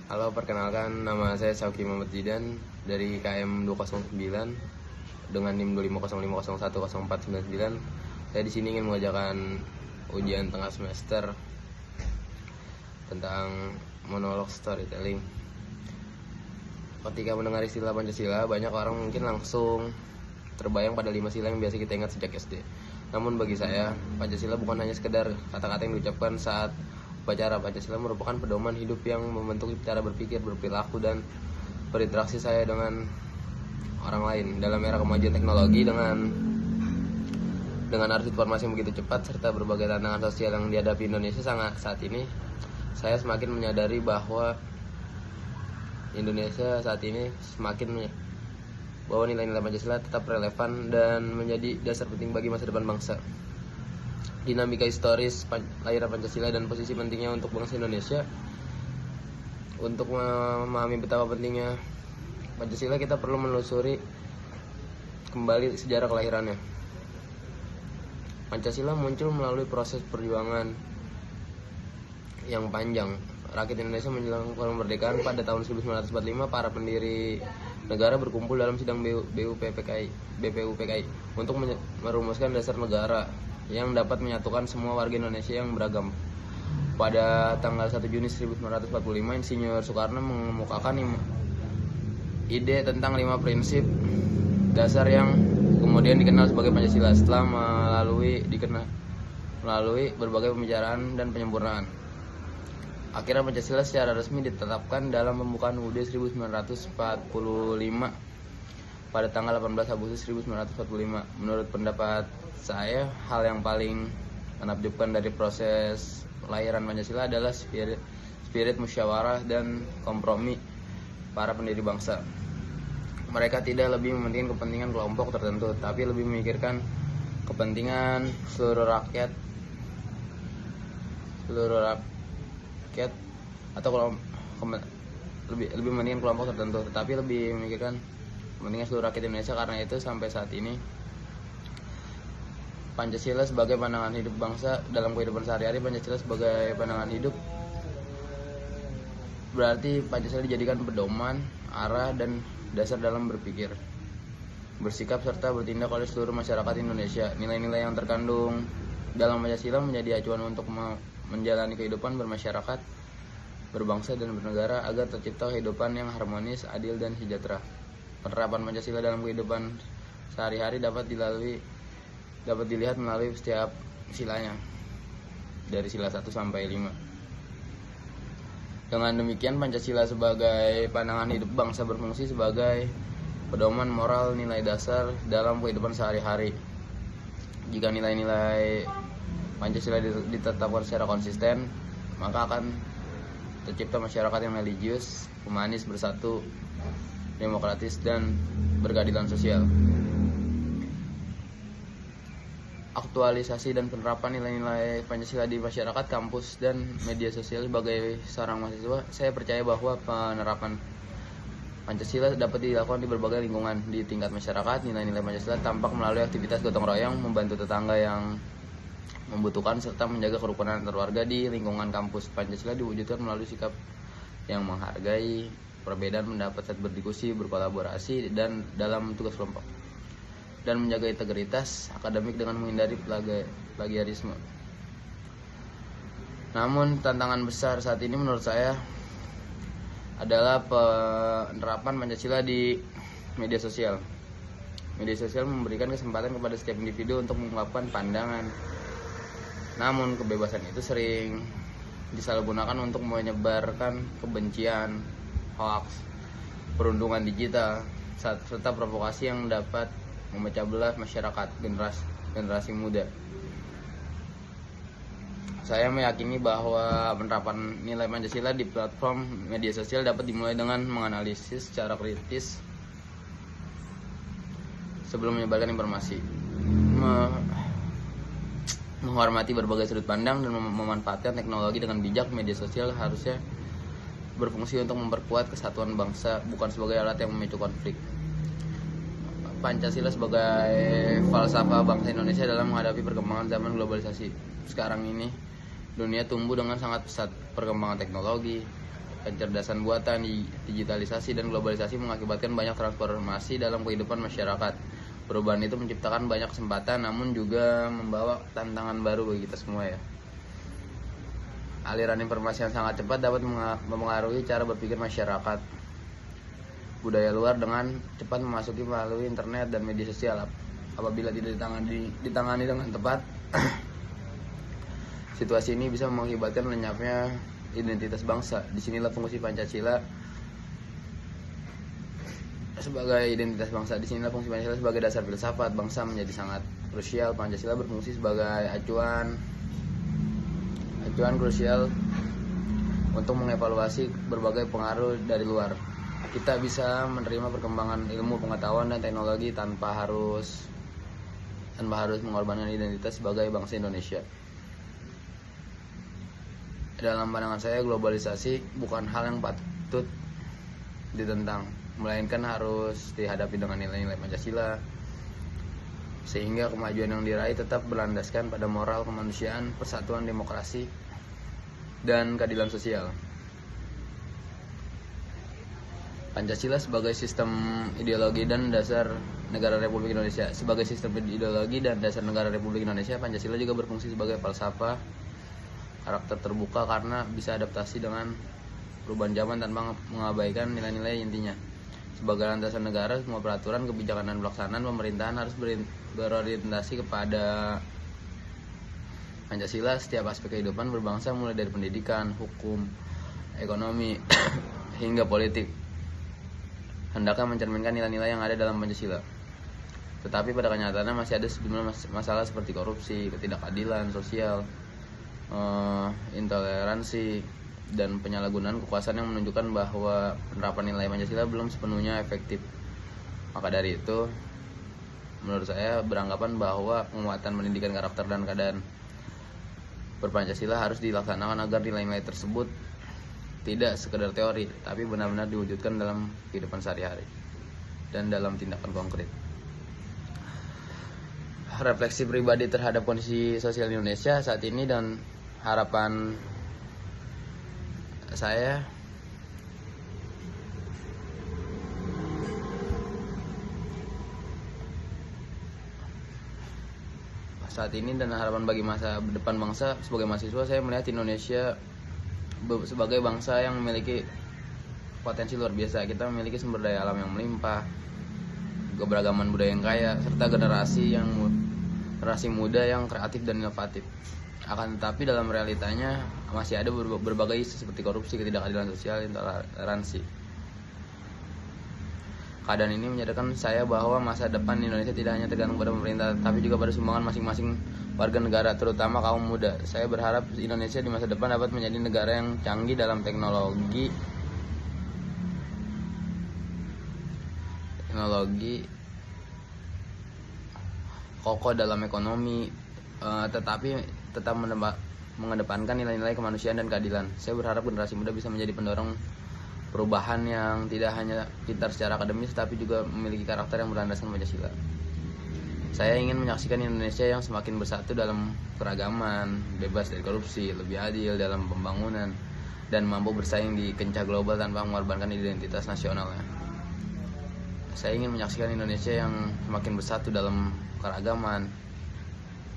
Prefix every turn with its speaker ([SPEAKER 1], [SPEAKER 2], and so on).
[SPEAKER 1] Halo, perkenalkan nama saya Syauki Muhammad Zidan dari KM 209 dengan NIM 25050010499. Saya di sini ingin mengajarkan ujian tengah semester tentang monolog storytelling. Ketika mendengar istilah Pancasila, banyak orang mungkin langsung terbayang pada 5 sila yang biasa kita ingat sejak SD. Namun bagi saya, Pancasila bukan hanya sekedar kata-kata yang diucapkan saat upacara. Pancasila merupakan pedoman hidup yang membentuk cara berpikir, berperilaku, dan berinteraksi saya dengan orang lain. Dalam era kemajuan teknologi dengan arus informasi yang begitu cepat serta berbagai tantangan sosial yang dihadapi Indonesia saat ini, saya semakin menyadari bahwa Indonesia saat ini bahwa nilai-nilai Pancasila tetap relevan dan menjadi dasar penting bagi masa depan bangsa. Dinamika historis lahiran Pancasila dan posisi pentingnya untuk bangsa Indonesia. Untuk memahami betapa pentingnya Pancasila, kita perlu menelusuri kembali sejarah kelahirannya. Pancasila muncul melalui proses perjuangan yang panjang. Rakyat Indonesia menjelang kemerdekaan pada tahun 1945, para pendiri negara berkumpul dalam sidang BPUPKI untuk merumuskan dasar negara yang dapat menyatukan semua warga Indonesia yang beragam. Pada tanggal 1 Juni 1945, Insinyur Soekarno mengemukakan ide tentang 5 prinsip dasar yang kemudian dikenal sebagai Pancasila setelah melalui berbagai pembicaraan dan penyempurnaan. Akhirnya Pancasila secara resmi ditetapkan dalam pembukaan UUD 1945 pada tanggal 18 Agustus 1945. Menurut pendapat saya, hal yang paling menakjubkan dari proses lahiran Pancasila adalah spirit musyawarah dan kompromi para pendiri bangsa. Mereka tidak lebih mementingkan kepentingan kelompok tertentu, tapi lebih memikirkan kepentingan seluruh rakyat atau lebih mementingkan kelompok tertentu, tetapi lebih memikirkan kepentingan seluruh rakyat Indonesia. Karena itu sampai saat ini Pancasila sebagai pandangan hidup bangsa dalam kehidupan sehari-hari. Pancasila sebagai pandangan hidup berarti Pancasila dijadikan pedoman, arah, dan dasar dalam berpikir, bersikap, serta bertindak oleh seluruh masyarakat Indonesia. Nilai-nilai yang terkandung dalam Pancasila menjadi acuan untuk menjalani kehidupan bermasyarakat, berbangsa, dan bernegara agar tercipta kehidupan yang harmonis, adil, dan sejahtera. Penerapan Pancasila dalam kehidupan sehari-hari dapat dilihat melalui setiap silanya, dari sila 1 sampai 5. Dengan demikian, Pancasila sebagai pandangan hidup bangsa berfungsi sebagai pedoman moral, nilai dasar dalam kehidupan sehari-hari. Jika nilai-nilai Pancasila ditetapkan secara konsisten, maka akan tercipta masyarakat yang religius, humanis, bersatu, demokratis, dan berkeadilan sosial. Aktualisasi dan penerapan nilai-nilai Pancasila di masyarakat, kampus, dan media sosial. Sebagai seorang mahasiswa, saya percaya bahwa penerapan Pancasila dapat dilakukan di berbagai lingkungan di tingkat masyarakat. Nilai-nilai Pancasila tampak melalui aktivitas gotong royong, membantu tetangga yang membutuhkan, serta menjaga kerukunan antar warga di lingkungan kampus. Pancasila diwujudkan melalui sikap yang menghargai perbedaan pendapat saat berdiskusi, berkolaborasi, dan dalam tugas kelompok, dan menjaga integritas akademik dengan menghindari plagiarisme. Namun tantangan besar saat ini menurut saya adalah penerapan Pancasila di media sosial. Media sosial memberikan kesempatan kepada setiap individu untuk mengungkapkan pandangan. Namun kebebasan itu sering disalahgunakan untuk menyebarkan kebencian, hoax, perundungan digital, serta provokasi yang dapat memecah belah masyarakat generasi muda. Saya meyakini bahwa penerapan nilai Pancasila di platform media sosial dapat dimulai dengan menganalisis secara kritis sebelum menyebarkan informasi, menghormati berbagai sudut pandang, dan memanfaatkan teknologi dengan bijak. Media sosial harusnya berfungsi untuk memperkuat kesatuan bangsa, bukan sebagai alat yang memicu konflik. Pancasila sebagai falsafah bangsa Indonesia dalam menghadapi perkembangan zaman globalisasi. Sekarang ini dunia tumbuh dengan sangat pesat. Perkembangan teknologi, Kecerdasan buatan, digitalisasi, dan globalisasi mengakibatkan banyak transformasi dalam kehidupan masyarakat. Perubahan itu menciptakan banyak kesempatan, namun juga membawa tantangan baru bagi kita semua ya. Aliran informasi yang sangat cepat dapat mempengaruhi cara berpikir masyarakat. Budaya luar dengan cepat memasuki melalui internet dan media sosial. Apabila tidak ditangani dengan tepat, situasi ini bisa mengakibatkan lenyapnya identitas bangsa. Disinilah fungsi Pancasila sebagai identitas bangsa. Disinilah fungsi Pancasila sebagai dasar filsafat bangsa menjadi sangat krusial. Pancasila berfungsi sebagai acuan krusial untuk mengevaluasi berbagai pengaruh dari luar. Kita bisa menerima perkembangan ilmu, pengetahuan, dan teknologi tanpa harus mengorbankan identitas sebagai bangsa Indonesia. Dalam pandangan saya, globalisasi bukan hal yang patut ditentang, melainkan harus dihadapi dengan nilai-nilai Pancasila, sehingga kemajuan yang diraih tetap berlandaskan pada moral kemanusiaan, persatuan, demokrasi, dan keadilan sosial. Pancasila sebagai sistem ideologi dan dasar negara Republik Indonesia. Sebagai sistem ideologi dan dasar negara Republik Indonesia, Pancasila juga berfungsi sebagai falsafah karakter terbuka karena bisa adaptasi dengan perubahan zaman tanpa mengabaikan nilai-nilai intinya. Sebagai landasan negara, semua peraturan, kebijakan, dan pelaksanaan pemerintahan harus berorientasi kepada Pancasila. Setiap aspek kehidupan berbangsa, mulai dari pendidikan, hukum, ekonomi, hingga politik, hendaknya mencerminkan nilai-nilai yang ada dalam Pancasila. Tetapi pada kenyataannya masih ada sejumlah masalah seperti korupsi, ketidakadilan sosial, intoleransi, dan penyalahgunaan kekuasaan yang menunjukkan bahwa penerapan nilai Pancasila belum sepenuhnya efektif. Maka dari itu, menurut saya beranggapan bahwa penguatan pendidikan karakter dan keadaan berpancasila harus dilaksanakan agar nilai-nilai tersebut tidak sekedar teori, tapi benar-benar diwujudkan dalam kehidupan sehari-hari dan dalam tindakan konkret. Refleksi pribadi terhadap kondisi sosial Indonesia saat ini dan harapan saya saat ini dan harapan bagi masa depan bangsa. Sebagai mahasiswa, saya melihat Indonesia sebagai bangsa yang memiliki potensi luar biasa. Kita memiliki sumber daya alam yang melimpah, keberagaman budaya yang kaya, serta generasi muda yang kreatif dan inovatif. Akan tetapi dalam realitanya masih ada berbagai isu seperti korupsi, ketidakadilan sosial, intoleransi. Keadaan ini menyadarkan saya bahwa masa depan Indonesia tidak hanya tergantung pada pemerintah, tapi juga pada sumbangan masing-masing warga negara, terutama kaum muda. Saya berharap Indonesia di masa depan dapat menjadi negara yang canggih dalam teknologi, kokoh dalam ekonomi, tetapi tetap mengedepankan nilai-nilai kemanusiaan dan keadilan. Saya berharap generasi muda bisa menjadi pendorong perubahan yang tidak hanya pintar secara akademis, tapi juga memiliki karakter yang berlandaskan Pancasila. Saya ingin menyaksikan Indonesia yang semakin bersatu dalam keragaman, bebas dari korupsi, lebih adil dalam pembangunan, dan mampu bersaing di kancah global tanpa mengorbankan identitas nasionalnya. Saya ingin menyaksikan Indonesia yang semakin bersatu dalam keragaman,